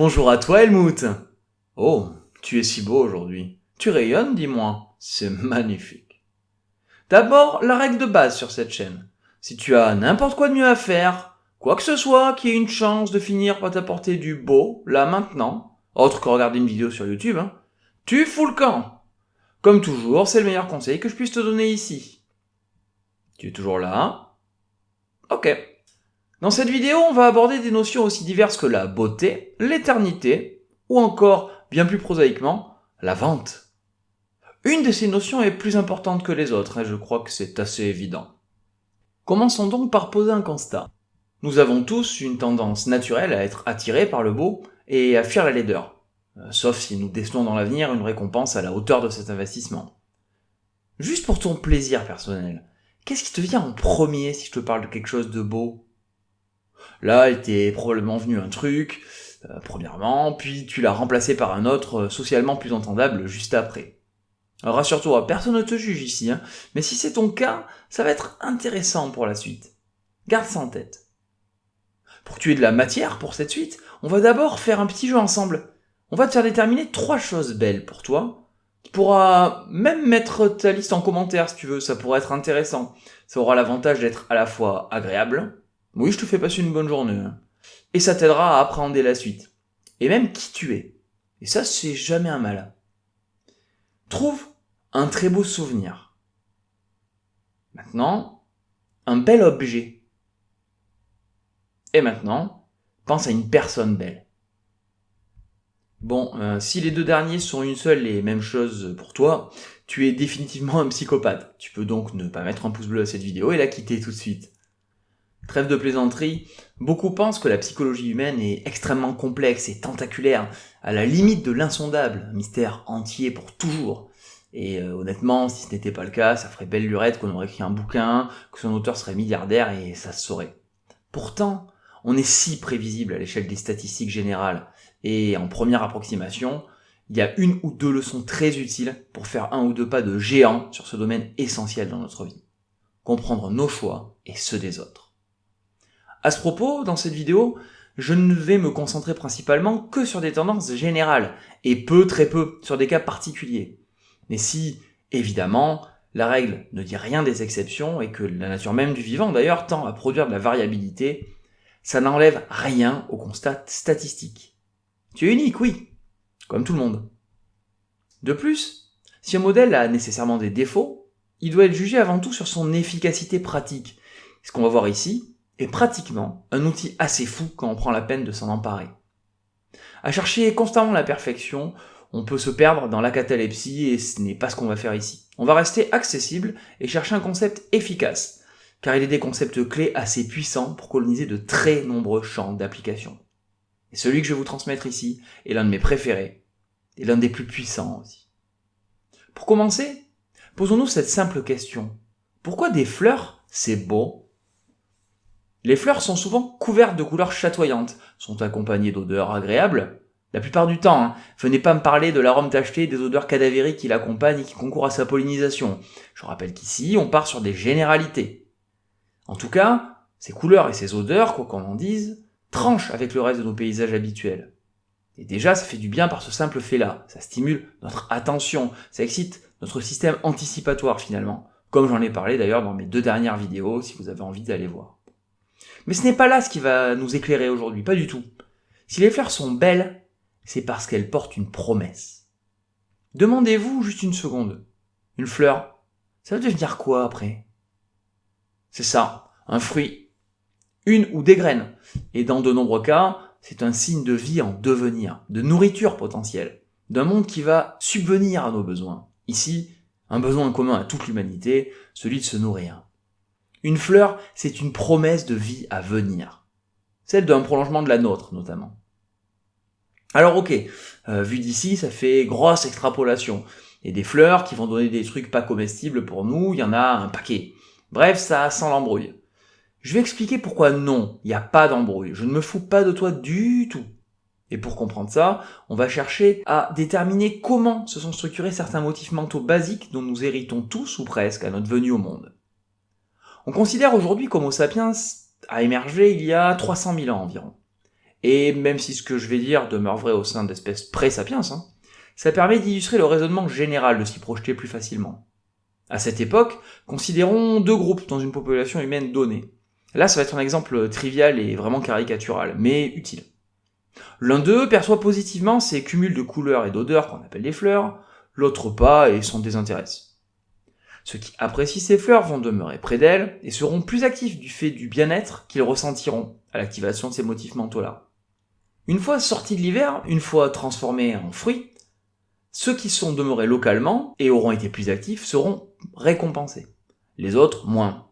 Bonjour à toi Helmut. Oh, tu es si beau aujourd'hui. Tu rayonnes, dis-moi. C'est magnifique. D'abord, la règle de base sur cette chaîne. Si tu as n'importe quoi de mieux à faire, quoi que ce soit qui ait une chance de finir par t'apporter du beau, là maintenant, autre que regarder une vidéo sur YouTube, tu fous le camp. Comme toujours, c'est le meilleur conseil que je puisse te donner ici. Tu es toujours là? Ok. Dans cette vidéo, on va aborder des notions aussi diverses que la beauté, l'éternité, ou encore, bien plus prosaïquement, la vente. Une de ces notions est plus importante que les autres, et je crois que c'est assez évident. Commençons donc par poser un constat. Nous avons tous une tendance naturelle à être attirés par le beau et à fuir la laideur, sauf si nous décelons dans l'avenir une récompense à la hauteur de cet investissement. Juste pour ton plaisir personnel, qu'est-ce qui te vient en premier si je te parle de quelque chose de beau ? Là, il t'est probablement venu un truc, premièrement, puis tu l'as remplacé par un autre socialement plus entendable juste après. Alors rassure-toi, personne ne te juge ici, mais si c'est ton cas, ça va être intéressant pour la suite. Garde ça en tête. Pour que tu aies de la matière pour cette suite, on va d'abord faire un petit jeu ensemble. On va te faire déterminer 3 choses belles pour toi. Tu pourras même mettre ta liste en commentaire si tu veux, ça pourrait être intéressant. Ça aura l'avantage d'être à la fois agréable, oui, je te fais passer une bonne journée. Et ça t'aidera à appréhender la suite. Et même qui tu es. Et ça, c'est jamais un mal. Trouve un très beau souvenir. Maintenant, un bel objet. Et maintenant, pense à une personne belle. Bon, si les deux derniers sont une seule et même chose pour toi, tu es définitivement un psychopathe. Tu peux donc ne pas mettre un pouce bleu à cette vidéo et la quitter tout de suite. Trêve de plaisanterie, beaucoup pensent que la psychologie humaine est extrêmement complexe et tentaculaire, à la limite de l'insondable, un mystère entier pour toujours. Et honnêtement, si ce n'était pas le cas, ça ferait belle lurette qu'on aurait écrit un bouquin, que son auteur serait milliardaire et ça se saurait. Pourtant, on est si prévisible à l'échelle des statistiques générales, et en première approximation, il y a 1 ou 2 leçons très utiles pour faire 1 ou 2 pas de géant sur ce domaine essentiel dans notre vie. Comprendre nos choix et ceux des autres. À ce propos, dans cette vidéo, je ne vais me concentrer principalement que sur des tendances générales, et très peu sur des cas particuliers. Mais si, évidemment, la règle ne dit rien des exceptions, et que la nature même du vivant d'ailleurs tend à produire de la variabilité, ça n'enlève rien au constat statistique. Tu es unique, oui, comme tout le monde. De plus, si un modèle a nécessairement des défauts, il doit être jugé avant tout sur son efficacité pratique. Ce qu'on va voir ici est pratiquement un outil assez fou quand on prend la peine de s'en emparer. À chercher constamment la perfection, on peut se perdre dans la catalepsie et ce n'est pas ce qu'on va faire ici. On va rester accessible et chercher un concept efficace, car il est des concepts clés assez puissants pour coloniser de très nombreux champs d'application. Et celui que je vais vous transmettre ici est l'un de mes préférés, et l'un des plus puissants aussi. Pour commencer, posons-nous cette simple question. Pourquoi des fleurs, c'est beau ? Les fleurs sont souvent couvertes de couleurs chatoyantes, sont accompagnées d'odeurs agréables. La plupart du temps, venez pas me parler de l'arôme tacheté et des odeurs cadavériques qui l'accompagnent et qui concourent à sa pollinisation. Je rappelle qu'ici, on part sur des généralités. En tout cas, ces couleurs et ces odeurs, quoi qu'on en dise, tranchent avec le reste de nos paysages habituels. Et déjà, ça fait du bien par ce simple fait-là. Ça stimule notre attention, ça excite notre système anticipatoire finalement, comme j'en ai parlé d'ailleurs dans mes 2 dernières vidéos, si vous avez envie d'aller voir. Mais ce n'est pas là ce qui va nous éclairer aujourd'hui, pas du tout. Si les fleurs sont belles, c'est parce qu'elles portent une promesse. Demandez-vous juste une seconde. Une fleur, ça va devenir quoi après ? C'est ça, un fruit, une ou des graines. Et dans de nombreux cas, c'est un signe de vie en devenir, de nourriture potentielle, d'un monde qui va subvenir à nos besoins. Ici, un besoin commun à toute l'humanité, celui de se nourrir. Une fleur, c'est une promesse de vie à venir. Celle d'un prolongement de la nôtre, notamment. Alors ok, vu d'ici, ça fait grosse extrapolation. Et des fleurs qui vont donner des trucs pas comestibles pour nous, il y en a un paquet. Bref, ça sent l'embrouille. Je vais expliquer pourquoi non, il n'y a pas d'embrouille. Je ne me fous pas de toi du tout. Et pour comprendre ça, on va chercher à déterminer comment se sont structurés certains motifs mentaux basiques dont nous héritons tous ou presque à notre venue au monde. On considère aujourd'hui qu'Homo sapiens a émergé il y a 300 000 ans environ. Et même si ce que je vais dire demeure vrai au sein d'espèces pré-sapiens, ça permet d'illustrer le raisonnement général de s'y projeter plus facilement. À cette époque, considérons deux groupes dans une population humaine donnée. Là, ça va être un exemple trivial et vraiment caricatural, mais utile. L'un d'eux perçoit positivement ces cumuls de couleurs et d'odeurs qu'on appelle des fleurs, l'autre pas et s'en désintéresse. Ceux qui apprécient ces fleurs vont demeurer près d'elles et seront plus actifs du fait du bien-être qu'ils ressentiront à l'activation de ces motifs mentaux-là. Une fois sortis de l'hiver, une fois transformés en fruits, ceux qui sont demeurés localement et auront été plus actifs seront récompensés. Les autres, moins.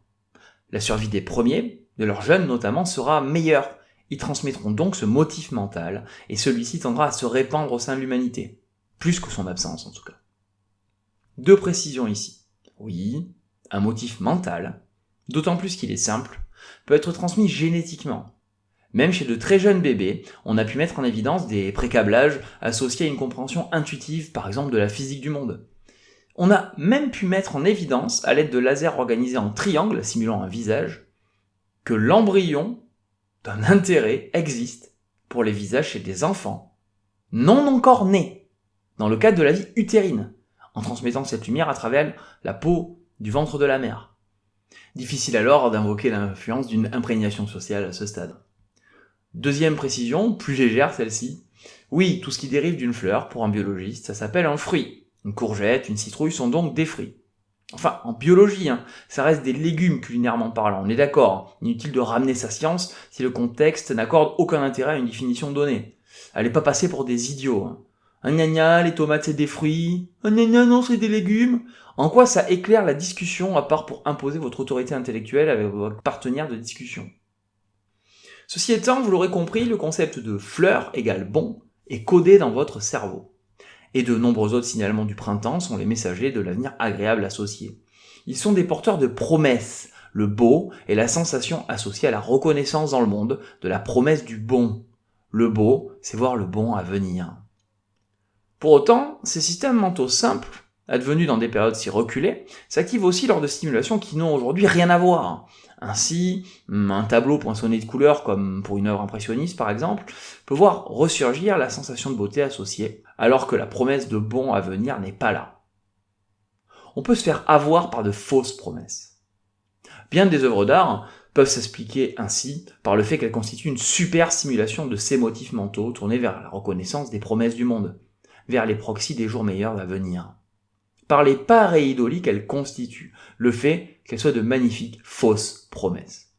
La survie des premiers, de leurs jeunes notamment, sera meilleure. Ils transmettront donc ce motif mental, et celui-ci tendra à se répandre au sein de l'humanité. Plus que son absence, en tout cas. Deux précisions ici. Oui, un motif mental, d'autant plus qu'il est simple, peut être transmis génétiquement. Même chez de très jeunes bébés, on a pu mettre en évidence des précablages associés à une compréhension intuitive, par exemple de la physique du monde. On a même pu mettre en évidence, à l'aide de lasers organisés en triangle simulant un visage, que l'embryon d'un intérêt existe pour les visages chez des enfants non encore nés, dans le cadre de la vie utérine, en transmettant cette lumière à travers la peau du ventre de la mère. Difficile alors d'invoquer l'influence d'une imprégnation sociale à ce stade. Deuxième précision, plus légère celle-ci. Oui, tout ce qui dérive d'une fleur, pour un biologiste, ça s'appelle un fruit. Une courgette, une citrouille sont donc des fruits. Enfin, en biologie, ça reste des légumes culinairement parlant, on est d'accord. Inutile de ramener sa science si le contexte n'accorde aucun intérêt à une définition donnée. Allez pas passer pour des idiots. Un gna gna, les tomates c'est des fruits. Un gna gna, non c'est des légumes. En quoi ça éclaire la discussion à part pour imposer votre autorité intellectuelle avec votre partenaire de discussion? Ceci étant, vous l'aurez compris, le concept de fleur égale bon est codé dans votre cerveau. Et de nombreux autres signalements du printemps sont les messagers de l'avenir agréable associé. Ils sont des porteurs de promesses. Le beau est la sensation associée à la reconnaissance dans le monde de la promesse du bon. Le beau, c'est voir le bon à venir. Pour autant, ces systèmes mentaux simples, advenus dans des périodes si reculées, s'activent aussi lors de stimulations qui n'ont aujourd'hui rien à voir. Ainsi, un tableau poinçonné de couleurs, comme pour une œuvre impressionniste par exemple, peut voir ressurgir la sensation de beauté associée, alors que la promesse de bon à venir n'est pas là. On peut se faire avoir par de fausses promesses. Bien des œuvres d'art peuvent s'expliquer ainsi par le fait qu'elles constituent une super simulation de ces motifs mentaux tournés vers la reconnaissance des promesses du monde, vers les proxys des jours meilleurs à venir. Par les pareidolie qu'elles constituent, le fait qu'elles soient de magnifiques fausses promesses.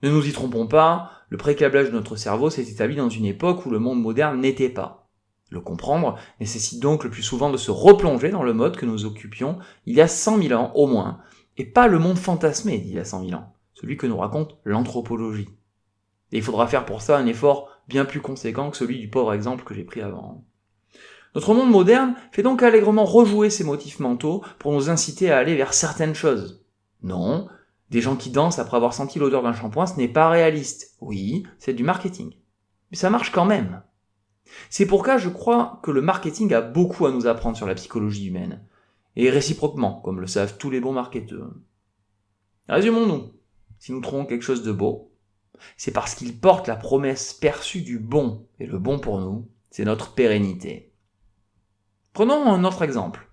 Ne nous y trompons pas, le précablage de notre cerveau s'est établi dans une époque où le monde moderne n'était pas. Le comprendre nécessite donc le plus souvent de se replonger dans le mode que nous occupions il y a 100 000 ans au moins, et pas le monde fantasmé d'il y a 100 000 ans, celui que nous raconte l'anthropologie. Et il faudra faire pour ça un effort bien plus conséquent que celui du pauvre exemple que j'ai pris avant. Notre monde moderne fait donc allègrement rejouer ces motifs mentaux pour nous inciter à aller vers certaines choses. Non, des gens qui dansent après avoir senti l'odeur d'un shampoing, ce n'est pas réaliste. Oui, c'est du marketing. Mais ça marche quand même. C'est pourquoi je crois que le marketing a beaucoup à nous apprendre sur la psychologie humaine. Et réciproquement, comme le savent tous les bons marketeurs. Résumons-nous. Si nous trouvons quelque chose de beau, c'est parce qu'il porte la promesse perçue du bon. Et le bon pour nous, c'est notre pérennité. Prenons un autre exemple.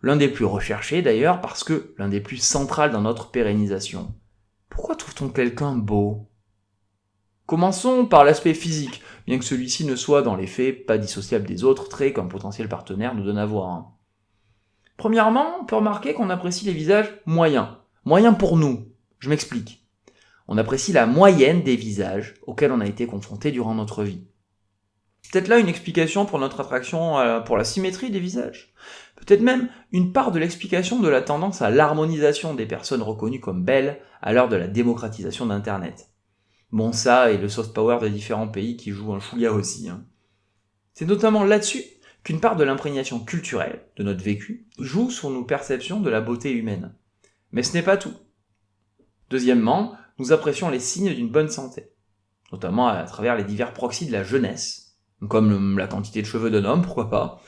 L'un des plus recherchés d'ailleurs parce que l'un des plus centrales dans notre pérennisation. Pourquoi trouve-t-on quelqu'un beau ? Commençons par l'aspect physique, bien que celui-ci ne soit dans les faits pas dissociable des autres traits qu'un potentiel partenaire nous donne à voir. Premièrement, on peut remarquer qu'on apprécie les visages moyens. Moyens pour nous. Je m'explique. On apprécie la moyenne des visages auxquels on a été confronté durant notre vie. Peut-être là une explication pour notre attraction pour la symétrie des visages. Peut-être même une part de l'explication de la tendance à l'harmonisation des personnes reconnues comme belles à l'heure de la démocratisation d'Internet. Bon, ça et le soft power des différents pays qui jouent un chouïa aussi. C'est notamment là-dessus qu'une part de l'imprégnation culturelle de notre vécu joue sur nos perceptions de la beauté humaine. Mais ce n'est pas tout. Deuxièmement, nous apprécions les signes d'une bonne santé, notamment à travers les divers proxys de la jeunesse, comme la quantité de cheveux d'un homme, pourquoi pas,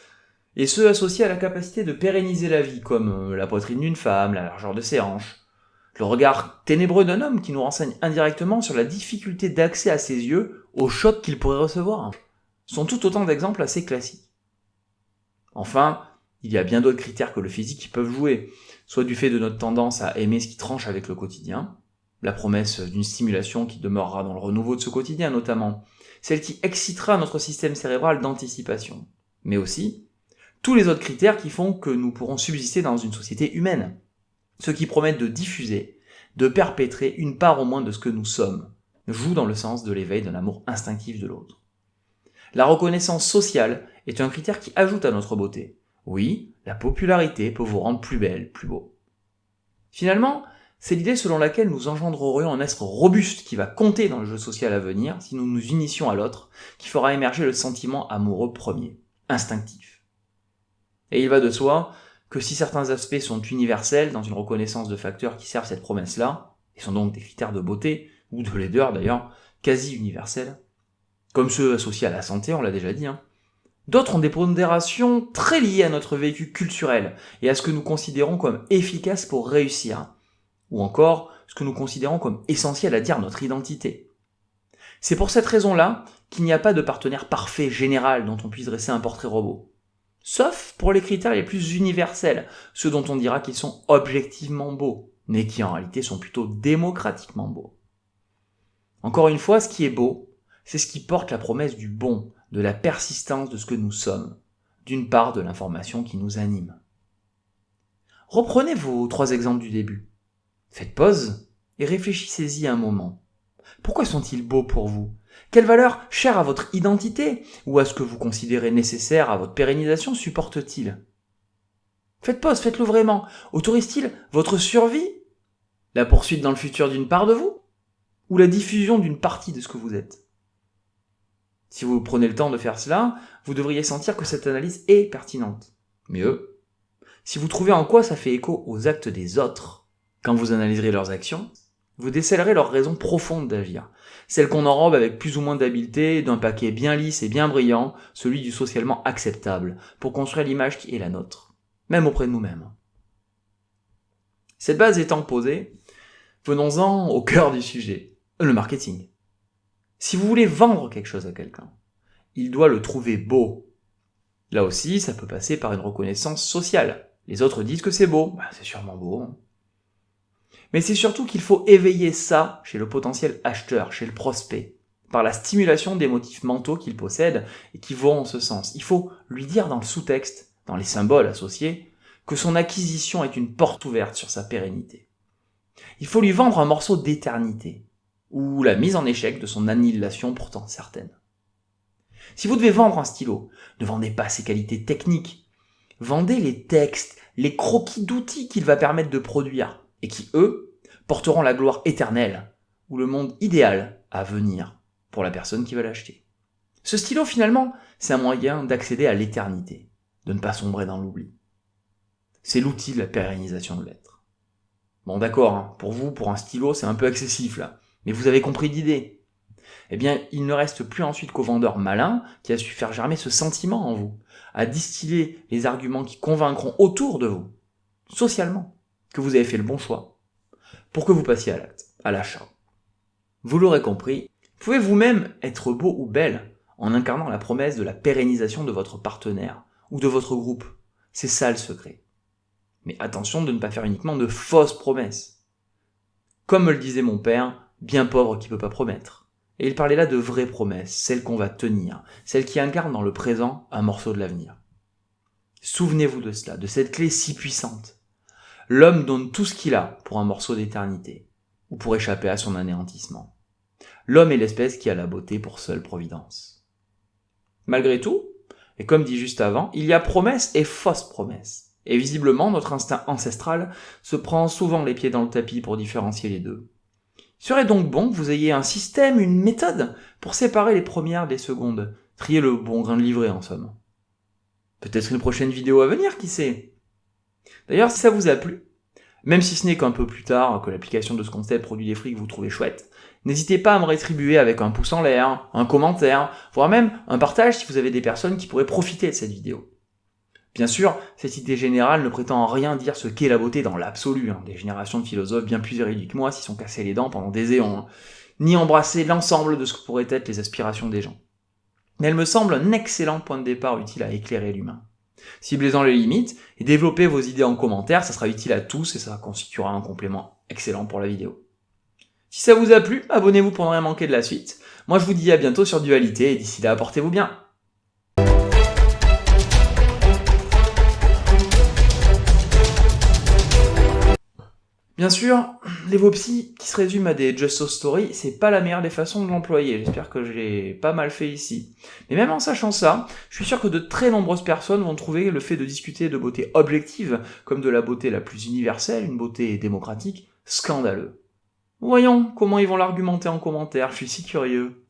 et ceux associés à la capacité de pérenniser la vie, comme la poitrine d'une femme, la largeur de ses hanches, le regard ténébreux d'un homme qui nous renseigne indirectement sur la difficulté d'accès à ses yeux au choc qu'ils pourraient recevoir, sont tout autant d'exemples assez classiques. Enfin, il y a bien d'autres critères que le physique qui peuvent jouer, soit du fait de notre tendance à aimer ce qui tranche avec le quotidien, la promesse d'une stimulation qui demeurera dans le renouveau de ce quotidien notamment, celle qui excitera notre système cérébral d'anticipation, mais aussi tous les autres critères qui font que nous pourrons subsister dans une société humaine, ceux qui promettent de diffuser, de perpétrer une part au moins de ce que nous sommes, jouent dans le sens de l'éveil d'un amour instinctif de l'autre. La reconnaissance sociale est un critère qui ajoute à notre beauté. Oui, la popularité peut vous rendre plus belle, plus beau. Finalement, c'est l'idée selon laquelle nous engendrerions un être robuste qui va compter dans le jeu social à venir si nous nous unissions à l'autre, qui fera émerger le sentiment amoureux premier, instinctif. Et il va de soi que si certains aspects sont universels dans une reconnaissance de facteurs qui servent cette promesse-là, et sont donc des critères de beauté, ou de laideur d'ailleurs, quasi universels, comme ceux associés à la santé, on l'a déjà dit, d'autres ont des pondérations très liées à notre vécu culturel et à ce que nous considérons comme efficace pour réussir, ou encore ce que nous considérons comme essentiel à dire notre identité. C'est pour cette raison-là qu'il n'y a pas de partenaire parfait général dont on puisse dresser un portrait robot. Sauf pour les critères les plus universels, ceux dont on dira qu'ils sont objectivement beaux, mais qui en réalité sont plutôt démocratiquement beaux. Encore une fois, ce qui est beau, c'est ce qui porte la promesse du bon, de la persistance de ce que nous sommes, d'une part de l'information qui nous anime. Reprenez vos 3 exemples du début. Faites pause et réfléchissez-y un moment. Pourquoi sont-ils beaux pour vous ? Quelle valeur chère à votre identité ou à ce que vous considérez nécessaire à votre pérennisation supporte-t-il ? Faites pause, faites-le vraiment. Autorise-t-il votre survie ? La poursuite dans le futur d'une part de vous ? Ou la diffusion d'une partie de ce que vous êtes ? Si vous prenez le temps de faire cela, vous devriez sentir que cette analyse est pertinente. Mieux, si vous trouvez en quoi ça fait écho aux actes des autres, quand vous analyserez leurs actions, vous décèlerez leurs raisons profondes d'agir, celles qu'on enrobe avec plus ou moins d'habileté d'un paquet bien lisse et bien brillant, celui du socialement acceptable, pour construire l'image qui est la nôtre, même auprès de nous-mêmes. Cette base étant posée, venons-en au cœur du sujet, le marketing. Si vous voulez vendre quelque chose à quelqu'un, il doit le trouver beau. Là aussi, ça peut passer par une reconnaissance sociale. Les autres disent que c'est beau, c'est sûrement beau. Mais c'est surtout qu'il faut éveiller ça chez le potentiel acheteur, chez le prospect, par la stimulation des motifs mentaux qu'il possède et qui vont en ce sens. Il faut lui dire dans le sous-texte, dans les symboles associés, que son acquisition est une porte ouverte sur sa pérennité. Il faut lui vendre un morceau d'éternité, ou la mise en échec de son annihilation pourtant certaine. Si vous devez vendre un stylo, ne vendez pas ses qualités techniques. Vendez les textes, les croquis d'outils qu'il va permettre de produire, et qui, eux, porteront la gloire éternelle, ou le monde idéal à venir pour la personne qui va l'acheter. Ce stylo, finalement, c'est un moyen d'accéder à l'éternité, de ne pas sombrer dans l'oubli. C'est l'outil de la pérennisation de l'être. Bon d'accord, pour vous, pour un stylo, c'est un peu excessif là. Mais vous avez compris l'idée. Eh bien, il ne reste plus ensuite qu'au vendeur malin qui a su faire germer ce sentiment en vous, à distiller les arguments qui convaincront autour de vous, socialement, que vous avez fait le bon choix, pour que vous passiez à l'acte, à l'achat. Vous l'aurez compris, vous pouvez vous-même être beau ou belle en incarnant la promesse de la pérennisation de votre partenaire ou de votre groupe. C'est ça le secret. Mais attention de ne pas faire uniquement de fausses promesses. Comme me le disait mon père, bien pauvre qui peut pas promettre. Et il parlait là de vraies promesses, celles qu'on va tenir, celles qui incarnent dans le présent un morceau de l'avenir. Souvenez-vous de cela, de cette clé si puissante. L'homme donne tout ce qu'il a pour un morceau d'éternité, ou pour échapper à son anéantissement. L'homme est l'espèce qui a la beauté pour seule providence. Malgré tout, et comme dit juste avant, il y a promesse et fausse promesse. Et visiblement, notre instinct ancestral se prend souvent les pieds dans le tapis pour différencier les deux. Il serait donc bon que vous ayez un système, une méthode, pour séparer les premières des secondes, trier le bon grain de livret en somme. Peut-être une prochaine vidéo à venir, qui sait. D'ailleurs, si ça vous a plu, même si ce n'est qu'un peu plus tard que l'application de ce concept produit des fruits que vous trouvez chouettes, n'hésitez pas à me rétribuer avec un pouce en l'air, un commentaire, voire même un partage si vous avez des personnes qui pourraient profiter de cette vidéo. Bien sûr, cette idée générale ne prétend en rien dire ce qu'est la beauté dans l'absolu. Des générations de philosophes bien plus érudits que moi s'y sont cassés les dents pendant des éons. ni embrasser l'ensemble de ce que pourraient être les aspirations des gens. Mais elle me semble un excellent point de départ utile à éclairer l'humain. Ciblez-en les limites et développez vos idées en commentaire, ça sera utile à tous et ça constituera un complément excellent pour la vidéo. Si ça vous a plu, abonnez-vous pour ne rien manquer de la suite. Moi je vous dis à bientôt sur Dualité et d'ici là, portez-vous bien. Bien sûr, l'évopsie qui se résume à des Just So Story, c'est pas la meilleure des façons de l'employer, j'espère que je l'ai pas mal fait ici. Mais même en sachant ça, je suis sûr que de très nombreuses personnes vont trouver le fait de discuter de beauté objective, comme de la beauté la plus universelle, une beauté démocratique, scandaleux. Voyons comment ils vont l'argumenter en commentaire, je suis si curieux.